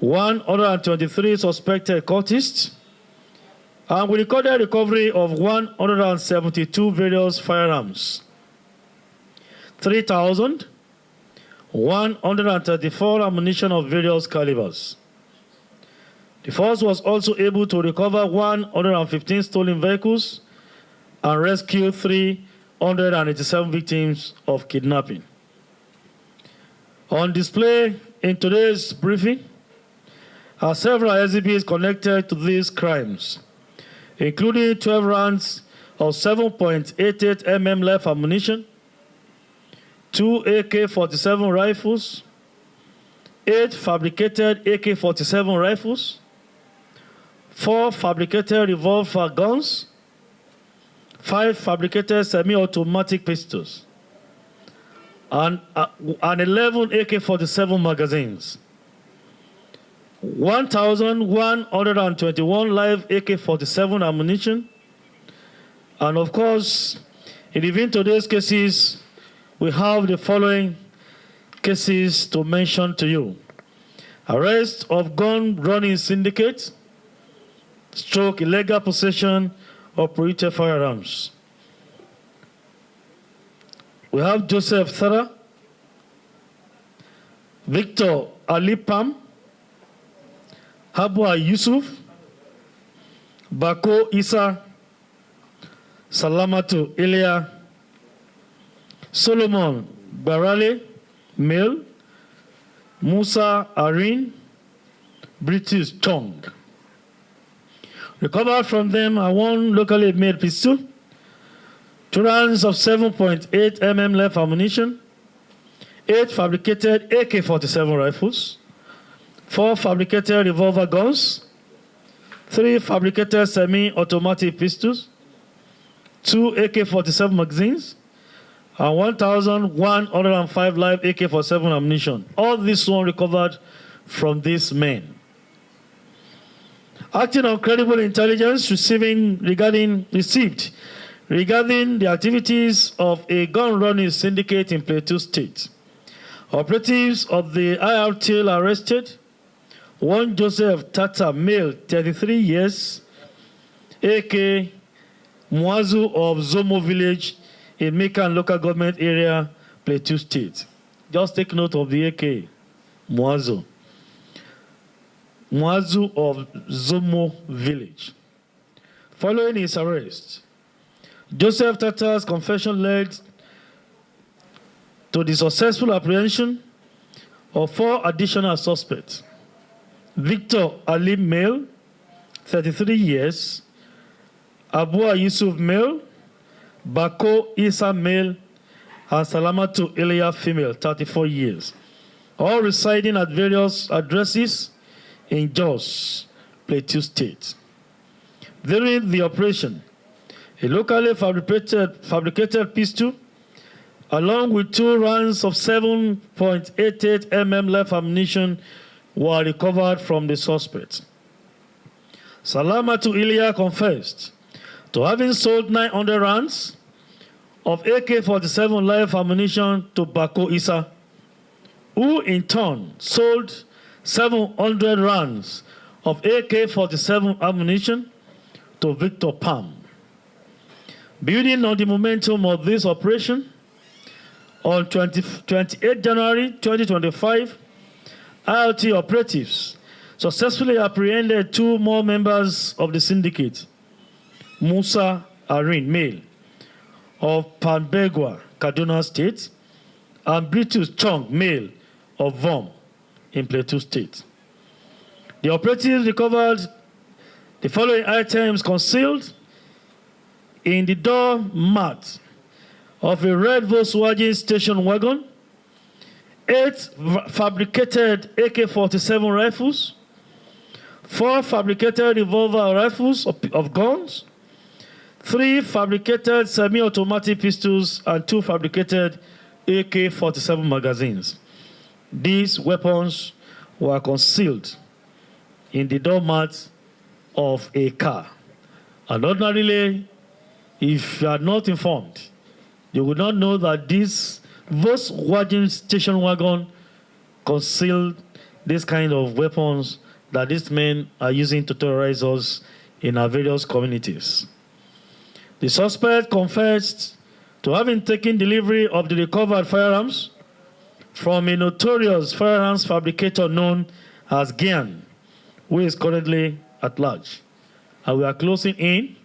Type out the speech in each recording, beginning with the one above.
123 suspected cultists, and we recorded recovery of 172 various firearms, 3,134 ammunition of various calibers. The force was also able to recover 115 stolen vehicles and rescue 387 victims of kidnapping. On display in today's briefing are several exhibits connected to these crimes, including 12 rounds of 7.88 mm live ammunition, 2 AK-47 rifles, 8 fabricated AK-47 rifles, 4 fabricated revolver guns, 5 fabricated semi-automatic pistols, and 11 AK-47 magazines, 1,121 live AK-47 ammunition, and of course, in even today's cases, we have the following cases to mention to you: arrest of gun-running syndicate, stroke illegal possession of prohibited firearms. We have Joseph Thara, Victor Ali Pam, Habwa Yusuf, Bako Isa, Salamatu Ilya, Solomon Barale, male, Musa Arin, British Chong. Recovered from them are 1 locally made pistol, 2 rounds of 7.8 mm live ammunition, 8 fabricated AK-47 rifles, 4 fabricated revolver guns, 3 fabricated semi-automatic pistols, 2 AK-47 magazines, and 1,105 live AK-47 ammunition. All this one recovered from these men. Acting on credible intelligence received regarding the activities of a gun-running syndicate in Plateau State, operatives of the IRT arrested 1 Joseph Tata, male, 33 years, AK Mwazu of Zomo village in Mekan local government area, Plateau State. Just take note of the AK Mwazu. Mwazu of Zomo village. Following his arrest, Joseph Tata's confession led to the successful apprehension of 4 additional suspects: Victor Ali, male, 33 years, Abua Yusuf, male, Bako Isa, male, and Salamatu Ilya, female, 34 years, all residing at various addresses in Jos, Plateau State. During the operation, a locally fabricated pistol, along with 2 rounds of 7.88 mm live ammunition, were recovered from the suspect. Salamatu Ilya confessed to having sold 900 rounds of AK-47 live ammunition to Bako Isa, who in turn sold 700 rounds of AK-47 ammunition to Victor Pam. Building on the momentum of this operation, on 28 January 2025, IRT operatives successfully apprehended 2 more members of the syndicate: Musa Arin, male, of Panbegwa, Kaduna State, and British Chong, male, of Vom, in Plateau State. The operatives recovered the following items concealed in the door mat of a red Volkswagen station wagon: 8 fabricated AK-47 rifles, 4 fabricated revolver rifles of guns, 3 fabricated semi-automatic pistols, and 2 fabricated AK-47 magazines. These weapons were concealed in the door mat of a car. And ordinarily, if you are not informed, you would not know that this Volkswagen station wagon concealed this kind of weapons that these men are using to terrorize us in our various communities. The suspect confessed to having taken delivery of the recovered firearms from a notorious firearms fabricator known as Gian, who is currently at large. And we are closing in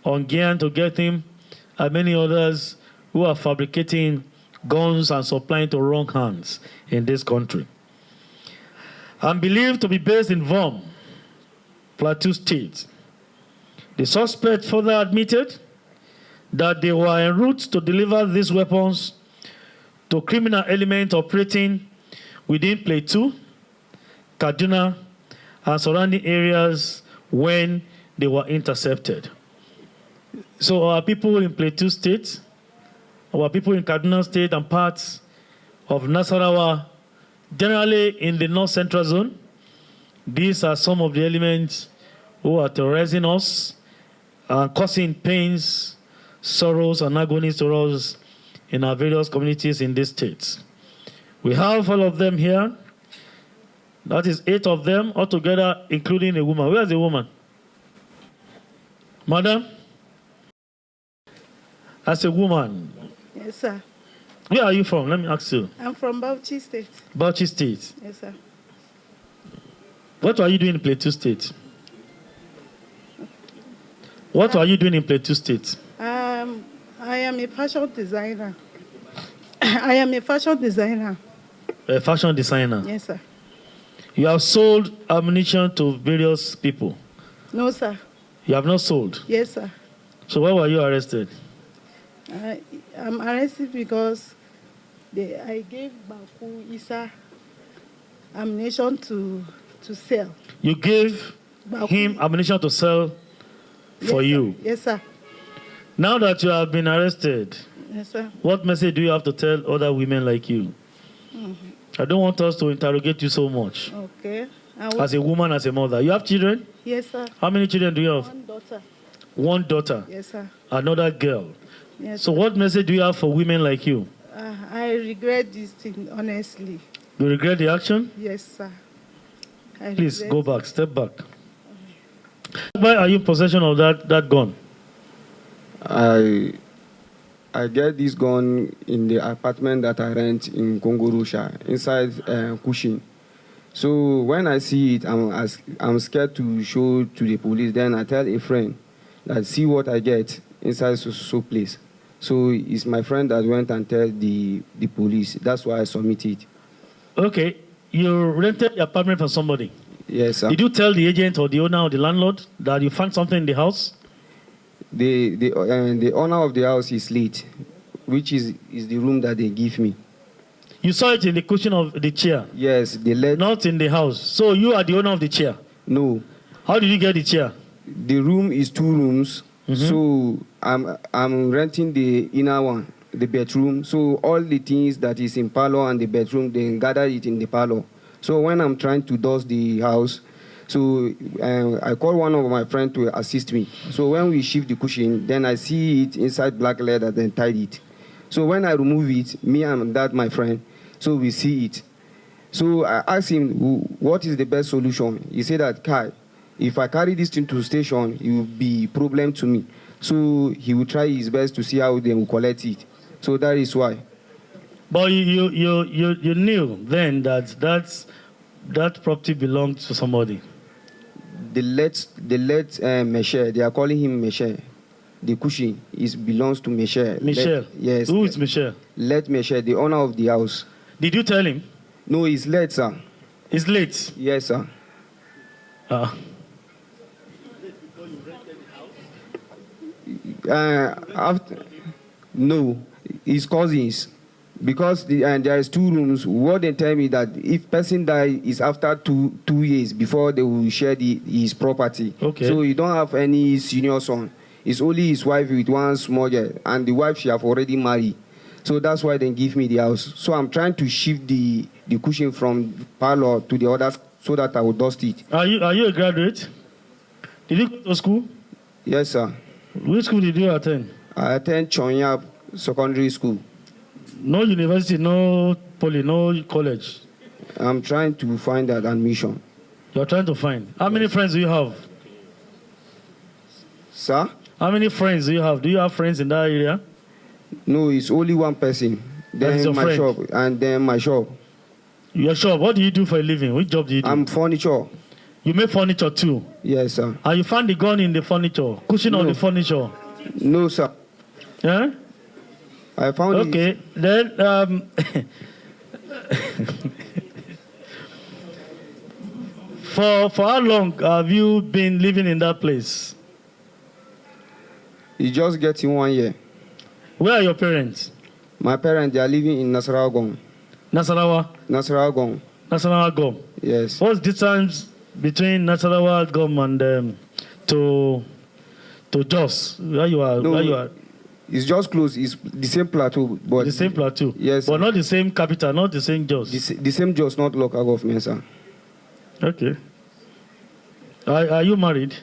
on Gian to get him and many others who are fabricating guns and supplying to wrong hands in this country. I'm believed to be based in Vom, Plateau State. The suspect further admitted that they were en route to deliver these weapons to criminal elements operating within Plateau, Kaduna, and surrounding areas when they were intercepted. So our people in Plateau State, our people in Kaduna State and parts of Nasarawa, generally in the North Central Zone, these are some of the elements who are terrorizing us and causing pains, sorrows, and agonies to us in our various communities in these states. We have all of them here. That is 8 of them altogether, including a woman. Where is the woman? Madam? As a woman. Yes, sir. Where are you from? Let me ask you. I'm from Bauchi State. Bauchi State. Yes, sir. What are you doing in Plateau State? What are you doing in Plateau State? I am a fashion designer. I am a fashion designer. A fashion designer? Yes, sir. You have sold ammunition to various people? No, sir. You have not sold? Yes, sir. So why were you arrested? I'm arrested because I gave Baku Isa ammunition to sell. You gave him ammunition to sell for you? Yes, sir. Now that you have been arrested, yes, sir, what message do you have to tell other women like you? Mm-hmm. I don't want us to interrogate you so much. Okay. As a woman, as a mother. You have children? Yes, sir. How many children do you have? One daughter. One daughter? Yes, sir. Another girl? Yes, so sir. What message do you have for women like you? I regret this thing, honestly. You regret the action? Yes, sir. Please, go back. Step back. Why are you in possession of that gun? I get this gun in the apartment that I rent in Kongorusha, inside Kushin. So when I see it, I'm scared to show to the police. Then I tell a friend that see what I get inside so place. So it's my friend that went and tell the police. That's why I submit it. Okay. You rented the apartment from somebody? Yes, sir. Did you tell the agent or the owner or the landlord that you found something in the house? The owner of the house is late, which is the room that they give me. You saw it in the cushion of the chair? Yes, they let. Not in the house. So you are the owner of the chair? No. How did you get the chair? The room is 2 rooms. Mm-hmm. So I'm renting the inner one, the bedroom. So all the things that is in parlor and the bedroom, they gather it in the parlor. So when I'm trying to dust the house, so I call one of my friends to assist me. So when we shift the cushion, then I see it inside black leather, then tied it. So when I remove it, me and that my friend, so we see it. So I asked him, what is the best solution? He said that, Kai, if I carry this thing to station, it will be a problem to me. So he will try his best to see how they will collect it. So that is why. But you knew then that property belonged to somebody. The late Michel, they are calling him Michel. The cushion belongs to Michel. Michel? Yes. Who is Michel? Late Michel, the owner of the house. Did you tell him? No, he's late, sir. He's late? Yes, sir. No, his cousins. Because there is 2 rooms. What they tell me that if person die is after two years before they will share his property. Okay. So he don't have any senior son. It's only his wife with one small girl, and the wife she have already married. So that's why they give me the house. So I'm trying to shift the cushion from parlor to the others so that I will dust it. Are you a graduate? Did you go to school? Yes, sir. Which school did you attend? I attend Chonyap Secondary School. No university, no poly, no college? I'm trying to find that admission. You're trying to find. How many friends do you have? Sir? How many friends do you have? Do you have friends in that area? No, it's only one person. That is Then your my friend? shop, and then my shop. Your shop. What do you do for a living? Which job do you do? I'm furniture. You make furniture too. Yes, sir. And you found the gun in the furniture, cushion on No. the furniture. No, sir. Yeah? I found it. Okay. Then for how long have you been living in that place? It's just getting 1 year. Where are your parents? My parents, they are living in Nasarawa. Nasarawa. Nasarawa. Nasarawa Gom. Yes. What's the distance between Nasarawa Gom and to Jos? Where you are? No, Where you are? It's just close. It's the same plateau, but The same plateau. Yes. But not the same capital, not the same Jos. the same, just not local government, sir. Okay. Are you married?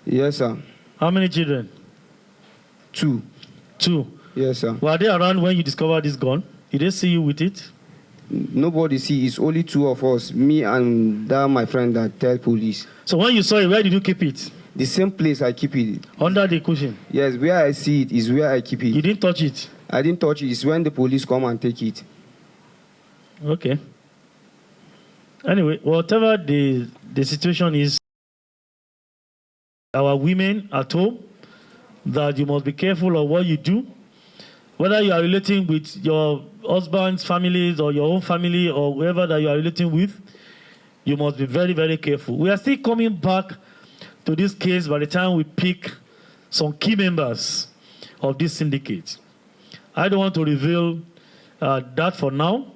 Yes, sir. How many children? 2. 2. Yes, sir. Were they around when you discovered this gun? Did they see you with it? Nobody see. It's only 2 of us. Me and that my friend that tell police. So when you saw it, where did you keep it? The same place I keep it. Under the cushion. Yes, where I see it is where I keep it. You didn't touch it? I didn't touch it. It's when the police come and take it. Okay. Anyway, whatever the situation is, our women at home, that you must be careful of what you do. Whether you are relating with your husband's families or your own family or whoever that you are relating with, you must be very, very careful. We are still coming back to this case by the time we pick some key members of this syndicate. I don't want to reveal that for now,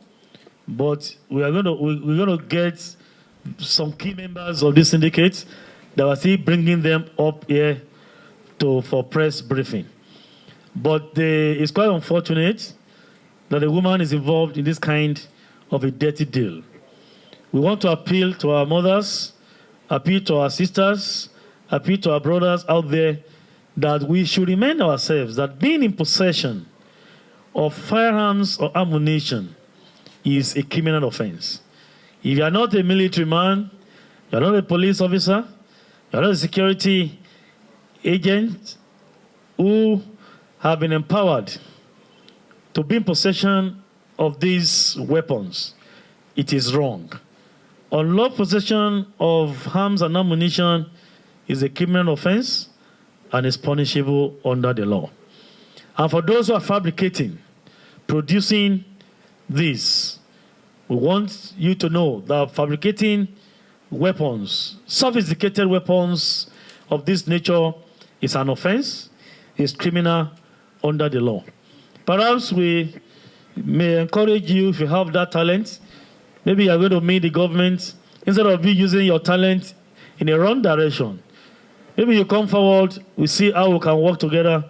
but we're going to get some key members of this syndicate that are still bringing them up here for press briefing. But it's quite unfortunate that a woman is involved in this kind of a dirty deal. We want to appeal to our mothers, appeal to our sisters, appeal to our brothers out there that we should remind ourselves that being in possession of firearms or ammunition is a criminal offense. If you are not a military man, you are not a police officer, you are not a security agent who have been empowered to be in possession of these weapons, it is wrong. Unlawful possession of arms and ammunition is a criminal offense and is punishable under the law. And for those who are fabricating, producing this, we want you to know that fabricating weapons, sophisticated weapons of this nature is an offense, is criminal under the law. Perhaps we may encourage you, if you have that talent, maybe you are going to meet the government, instead of you using your talent in a wrong direction, maybe you come forward, we see how we can work together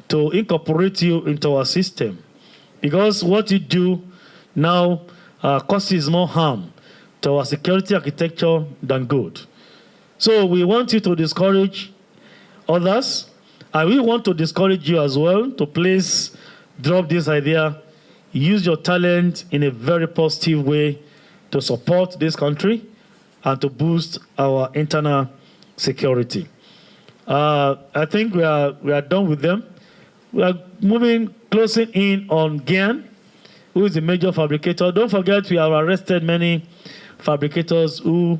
to incorporate you into our system. Because what you do now causes more harm to our security architecture than good. So we want you to discourage others, and we want to discourage you as well to please drop this idea, use your talent in a very positive way to support this country and to boost our internal security. I think we are done with them. We are closing in on Gian, who is a major fabricator. Don't forget, we have arrested many fabricators who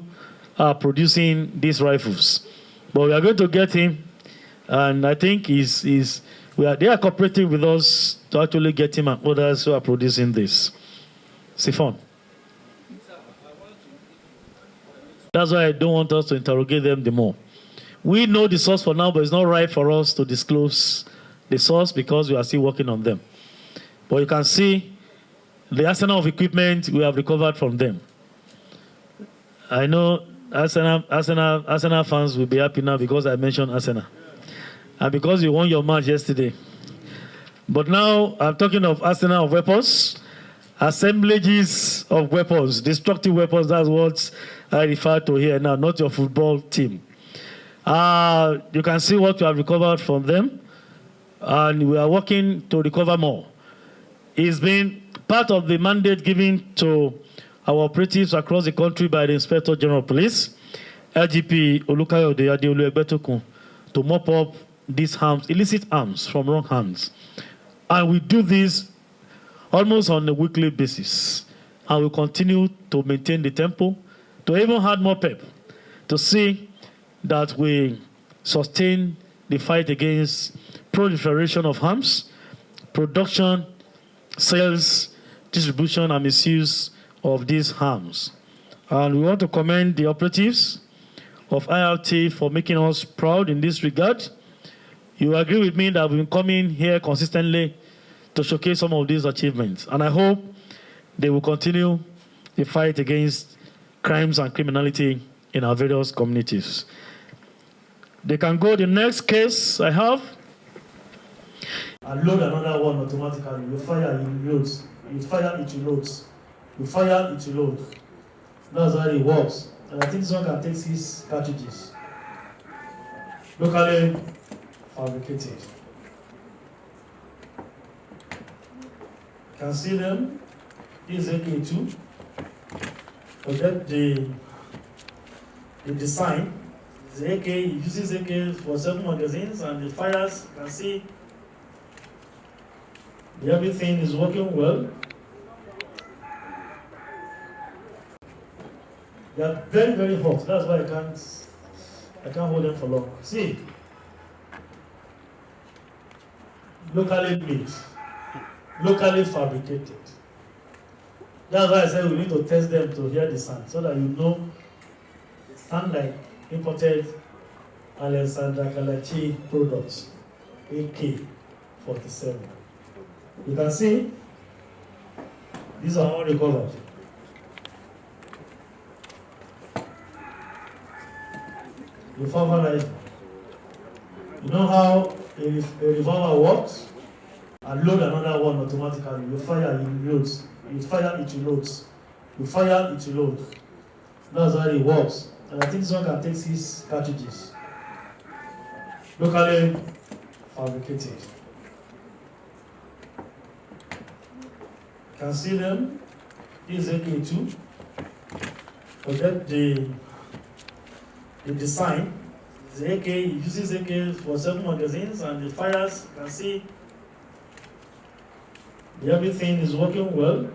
are producing these rifles. But we are going to get him, and I think they are cooperating with us to actually get him and others who are producing this. Siphon. That's why I don't want us to interrogate them the more. We know the source for now, but it's not right for us to disclose the source because we are still working on them. But you can see the arsenal of equipment we have recovered from them. I know Arsenal fans will be happy now because I mentioned Arsenal. And because you won your match yesterday. But now I'm talking of arsenal of weapons, assemblages of weapons, destructive weapons. That's what I refer to here now, not your football team. You can see what we have recovered from them, and we are working to recover more. It's been part of the mandate given to our operatives across the country by the Inspector General of Police, LGP Olukayode Adeolu Egbetokun, to mop up these arms, illicit arms from wrong hands. And we do this almost on a weekly basis. And we continue to maintain the tempo, to even add more pep, to see that we sustain the fight against proliferation of arms, production, sales, distribution, and misuse of these arms. And we want to commend the operatives of IRT for making us proud in this regard. You agree with me that we've been coming here consistently to showcase some of these achievements. And I hope they will continue the fight against crimes and criminality in our various communities. They can go the next case I have. And load another one automatically. You fire, it loads. You fire, it loads. You fire, it loads. That's how it works. And I think this one can take 6 cartridges. Locally fabricated. You can see them. This is AK2. Forget the design. The AK uses AK for 7 magazines, and the fires, you can see everything is working well. They are very, very hot. That's why I can't hold them for long. See, locally made, locally fabricated. That's why I said we need to test them to hear the sound, so that you know they sound like imported Alexander Kalachi products, AK-47. You can see these are all recovered. The revolver, you know how a revolver works? And load another one automatically. You fire, it loads. You fire, it loads. You fire, it loads. That's how it works. And I think this one can take 6 cartridges. Locally fabricated. You can see them. This is AK2. Forget the design. The AK uses AK for 7 magazines, and the fires, you can see everything is working well.